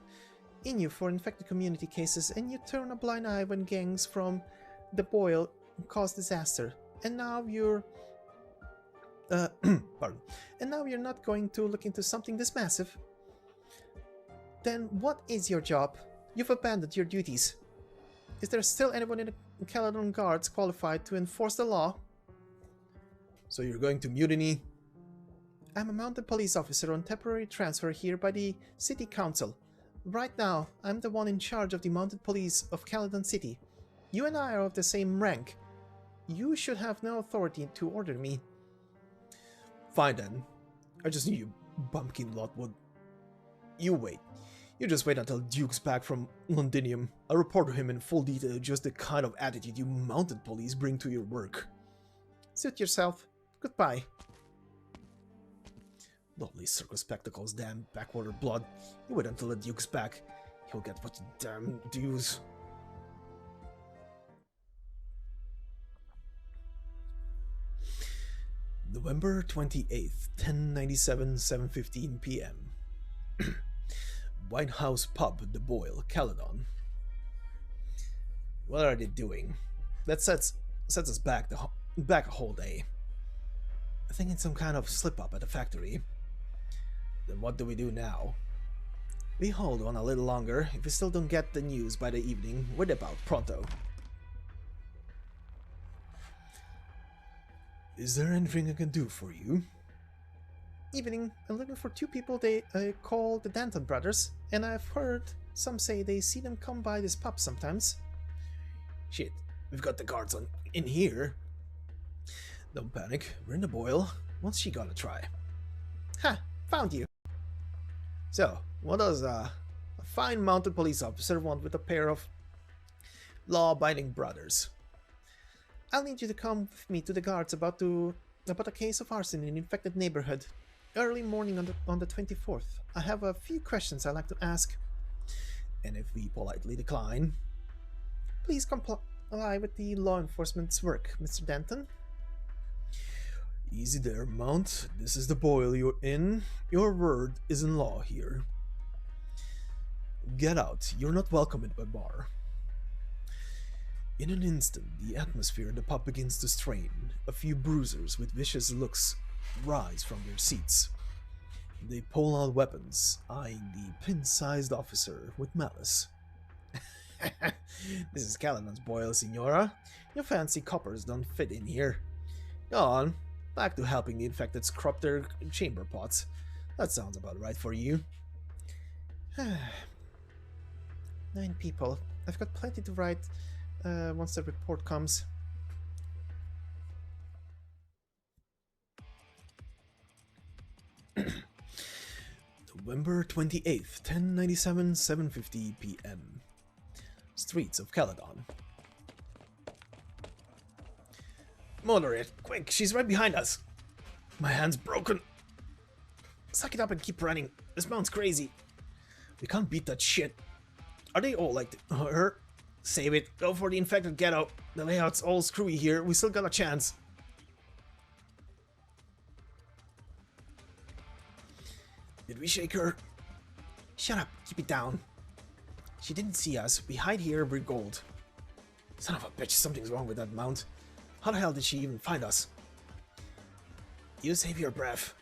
you for infected community cases, and you turn a blind eye when gangs from the Boil cause disaster. And now you're... pardon. And now you're not going to look into something this massive? Then what is your job? You've abandoned your duties. Is there still anyone in the Caledon Guards qualified to enforce the law? So you're going to mutiny? I'm a mounted police officer on temporary transfer here by the City Council. Right now, I'm the one in charge of the mounted police of Caledon City. You and I are of the same rank. You should have no authority to order me. Fine then. I just knew you bumpkin lot would. You wait. You just wait until Duke's back from Londinium. I'll report to him in full detail just the kind of attitude you mounted police bring to your work. Suit yourself. Goodbye. Lovely circus spectacles, damn backwater blood. You wait until the Duke's back. He'll get what the damn dues. November 28th, 1097, 7:15 p.m. White House Pub, The Boyle, Caledon. What are they doing? That sets us back back a whole day. I think it's some kind of slip-up at the factory. Then what do we do now? We hold on a little longer. If we still don't get the news by the evening, we're about pronto. Is there anything I can do for you? Evening. I'm looking for two people they call the Danton brothers, and I've heard some say they see them come by this pub sometimes. Shit, we've got the guards in here. Don't panic, we're in the Boyle. What's she gonna try? Ha! Found you! So, what does a fine mounted police officer want with a pair of law-abiding brothers? I'll need you to come with me to the guards about a case of arson in an infected neighborhood. Early morning on the 24th. I have a few questions I'd like to ask. And if we politely decline? Please comply with the law enforcement's work, Mr. Danton. Easy there, Mount. This is the Boyle you're in. Your word is in law here. Get out. You're not welcome at my bar. In an instant, the atmosphere in the pub begins to strain. A few bruisers with vicious looks rise from their seats. They pull out weapons, eyeing the pin-sized officer with malice. This is Caledon's Boyle, Signora. Your fancy coppers don't fit in here. Go on, back to helping the infected scrub their chamber pots. That sounds about right for you. 9 people. I've got plenty to write once the report comes. November 28th, 1097, 7:50 p.m. Streets of Caledon. Motor it, quick, she's right behind us. My hand's broken. Suck it up and keep running. This mount's crazy. We can't beat that shit. Are they all like her? Save it. Go for the infected ghetto. The layout's all screwy here. We still got a chance. Did we shake her? Shut up. Keep it down. She didn't see us. We hide here. We're gold. Son of a bitch. Something's wrong with that mount. How the hell did she even find us? You save your breath.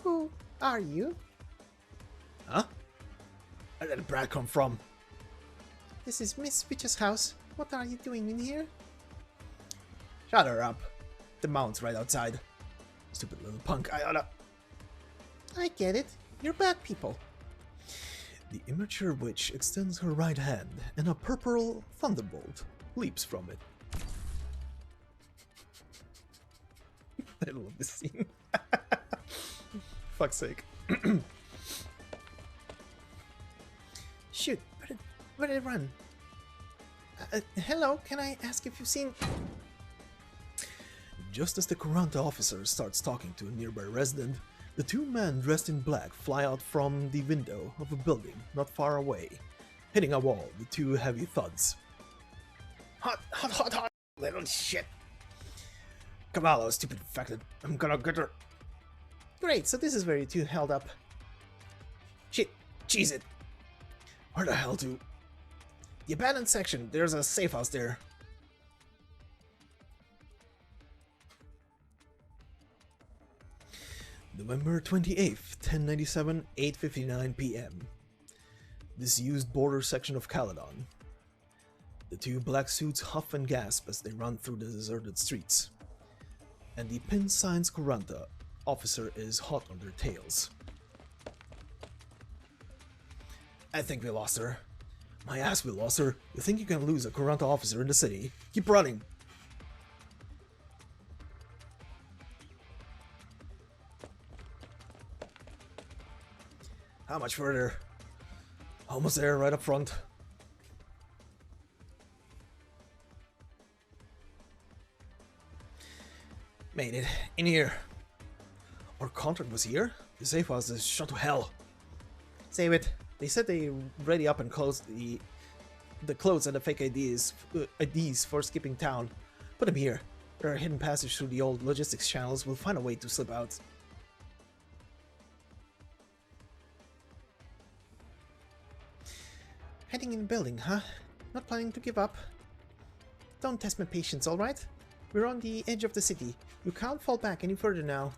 Who are you? Huh? Where did the brat come from? This is Miss Witch's house. What are you doing in here? Shut her up. The mount's right outside. Stupid little punk. I get it. You're bad people. The immature witch extends her right hand, and a purple thunderbolt leaps from it. I love this scene. Fuck's sake. Shoot, where did it run? Hello, can I ask if you've seen... Just as the Kuranta officer starts talking to a nearby resident, the two men dressed in black fly out from the window of a building not far away, hitting a wall with two heavy thuds. Hot, hot, hot, hot, little shit. Cavallo, stupid infected. I'm gonna get her. Great, so this is where you two held up. Shit, cheese it. Where the hell to? The abandoned section. There's a safe house there. November 28th, 1097, 8:59 p.m. Disused border section of Caledon. The two black suits huff and gasp as they run through the deserted streets. And the Pin Science Corunta officer is hot on their tails. I think we lost her. My ass, we lost her. You think you can lose a Corunta officer in the city? Keep running. How much further? Almost there, right up front. Made it. In here. Our contract was here? The safe house is shut to hell. Save it. They said they ready up and closed the clothes and the fake IDs for skipping town. Put them here. There are hidden passages through the old logistics channels. We'll find a way to slip out. Hiding in the building, huh? Not planning to give up? Don't test my patience, alright? We're on the edge of the city. You can't fall back any further now.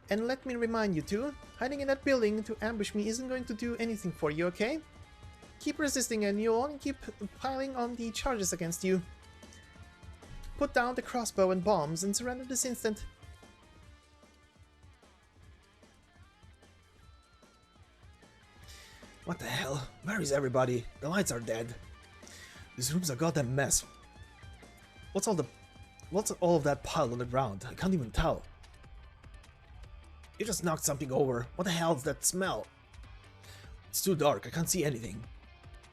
And let me remind you too, hiding in that building to ambush me isn't going to do anything for you, okay? Keep resisting and you'll only keep piling on the charges against you. Put down the crossbow and bombs and surrender this instant. What the hell? Where is everybody? The lights are dead. This room's a goddamn mess. What's all of that piled on the ground? I can't even tell. You just knocked something over. What the hell is that smell? It's too dark. I can't see anything.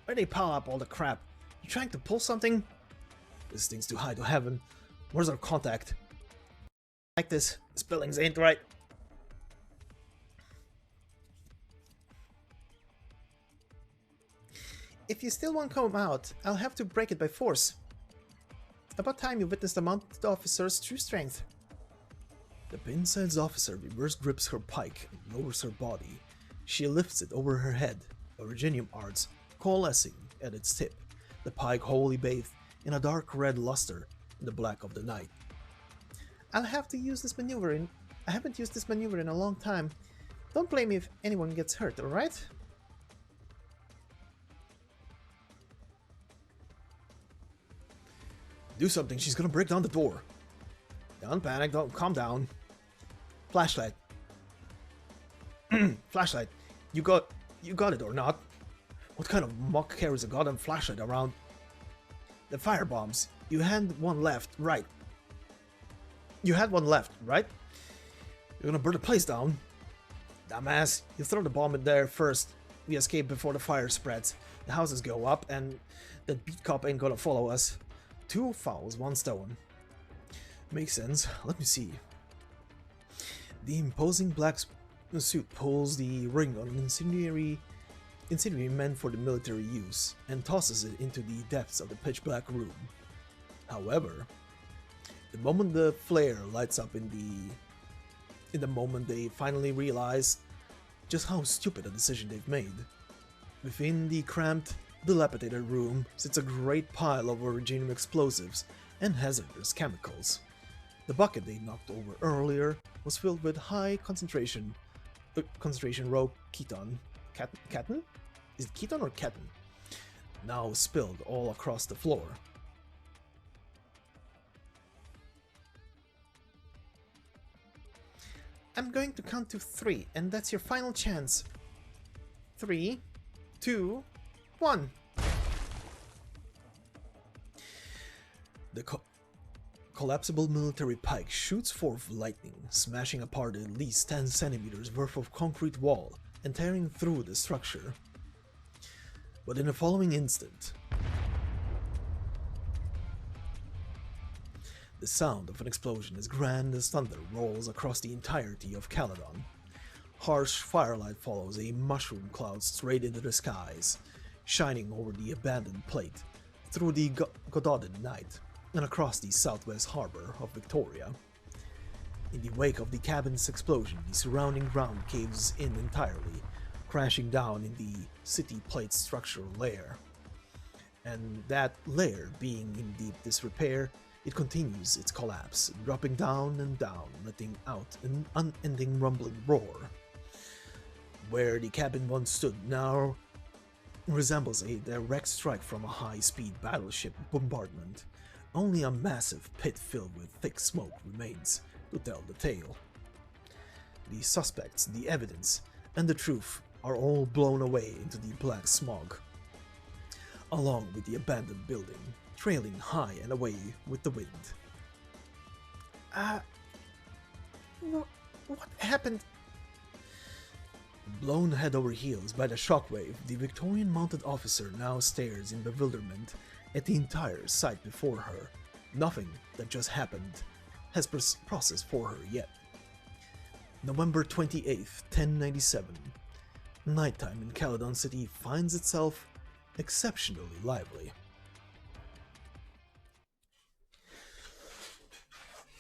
Where they pile up all the crap? You trying to pull something? This thing's too high to heaven. Where's our contact? Like this. Spellings ain't right. If you still won't come out, I'll have to break it by force. About time you witnessed the mounted officer's true strength. The Pinside's officer reverse grips her pike and lowers her body. She lifts it over her head, a Virginium arts coalescing at its tip, the pike wholly bathed in a dark red luster in the black of the night. I'll have to use this maneuver I haven't used this maneuver in a long time. Don't blame me if anyone gets hurt, alright? Do something, she's gonna break down the door. Don't panic, don't calm down. Flashlight. Flashlight. You got it or not? What kind of muck carries a goddamn flashlight around? The firebombs. You had one left, right? You had one left, right? You're gonna burn the place down? Dumbass, you throw the bomb in there first. We escape before the fire spreads. The houses go up and that beat cop ain't gonna follow us. 2 fouls, 1 stone. Makes sense. Let me see. The imposing black suit pulls the ring on an incendiary meant for the military use and tosses it into the depths of the pitch black room. However, the moment the flare lights up in the moment they finally realize just how stupid a decision they've made. Within the cramped, dilapidated room sits a great pile of originium explosives and hazardous chemicals. The bucket they knocked over earlier was filled with high concentration raw keton. Keton? Is it keton or keton? Now spilled all across the floor. I'm going to count to 3, and that's your final chance. 3, 2, 1. The collapsible military pike shoots forth lightning, smashing apart at least 10 centimeters worth of concrete wall and tearing through the structure. But in the following instant, the sound of an explosion as grand as thunder rolls across the entirety of Caledon. Harsh firelight follows a mushroom cloud straight into the skies, shining over the abandoned plate, through the Gododin night, and across the southwest harbor of Victoria. In the wake of the cabin's explosion, the surrounding ground caves in entirely, crashing down in the city plate's structural layer. And that layer being in deep disrepair, It continues its collapse, dropping down and down, letting out an unending rumbling roar. Where the cabin once stood now resembles a direct strike from a high-speed battleship bombardment. Only a massive pit filled with thick smoke remains to tell the tale. The suspects, the evidence, and the truth are all blown away into the black smog, along with the abandoned building, trailing high and away with the wind. What happened? Blown head over heels by the shockwave, the Victorian mounted officer now stares in bewilderment at the entire sight before her. Nothing that just happened has processed for her yet. November 28th, 1097. Nighttime in Caledon City finds itself exceptionally lively.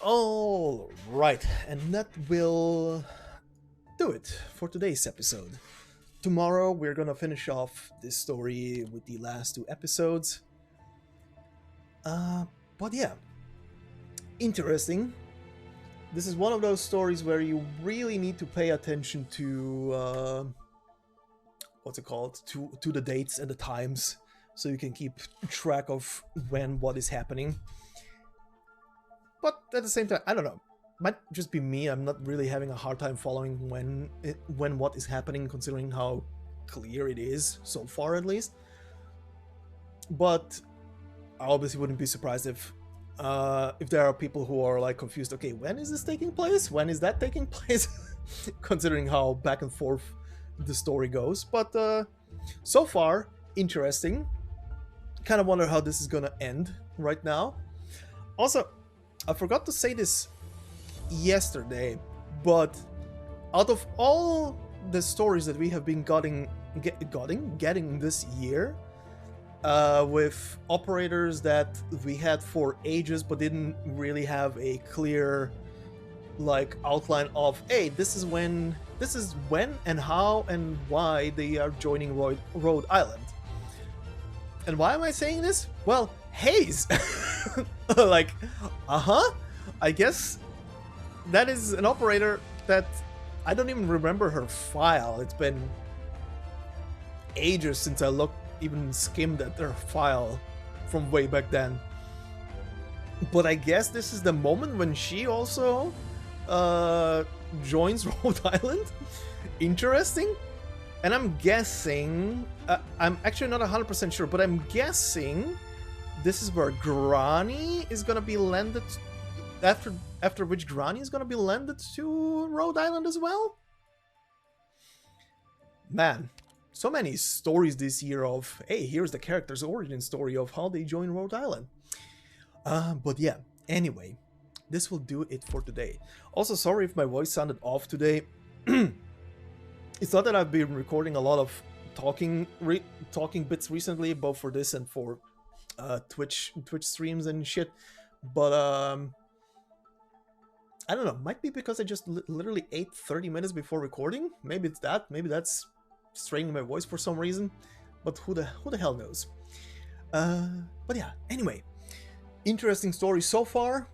Alright, and that will do it for today's episode. Tomorrow we're gonna finish off this story with the last 2 episodes. But yeah, interesting. This is one of those stories where you really need to pay attention to what's it called? To the dates and the times, so you can keep track of when what is happening. But at the same time, I don't know. Might just be me. I'm not really having a hard time following when what is happening, considering how clear it is so far, at least. But I obviously wouldn't be surprised if there are people who are like confused. Okay, when is this taking place? When is that taking place? Considering how back and forth the story goes. But so far, interesting. Kind of wonder how this is gonna end right now. Also, I forgot to say this yesterday, but out of all the stories that we have been getting this year, with operators that we had for ages but didn't really have a clear like outline of, hey, this is when and how and why they are joining Rhode Island. And why am I saying this? Well, Hayes. Like, I guess that is an operator that I don't even remember her file. It's been ages since I even skimmed at her file from way back then. But I guess this is the moment when she also joins Rhode Island. Interesting. And I'm guessing, I'm actually not 100% sure, but I'm guessing this is where Granny is gonna be landed, after which Granny is gonna be landed to Rhode Island as well? Man, so many stories this year of, hey, here's the character's origin story of how they join Rhode Island. But yeah, anyway, this will do it for today. Also, sorry if my voice sounded off today. It's not that I've been recording a lot of talking bits recently, both for this and for Twitch streams and shit, but I don't know, might be because I just literally ate 30 minutes before recording. Maybe it's that, maybe that's straining my voice for some reason, but who the hell knows. But yeah, anyway, interesting story so far.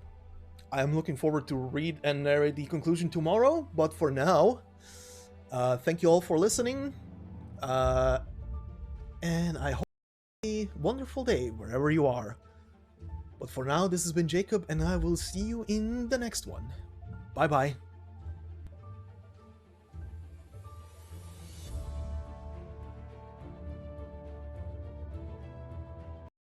I am looking forward to read and narrate the conclusion tomorrow, but for now, thank you all for listening, and I hope a wonderful day wherever you are. But for now, this has been Jacob, and I will see you in the next one. Bye bye.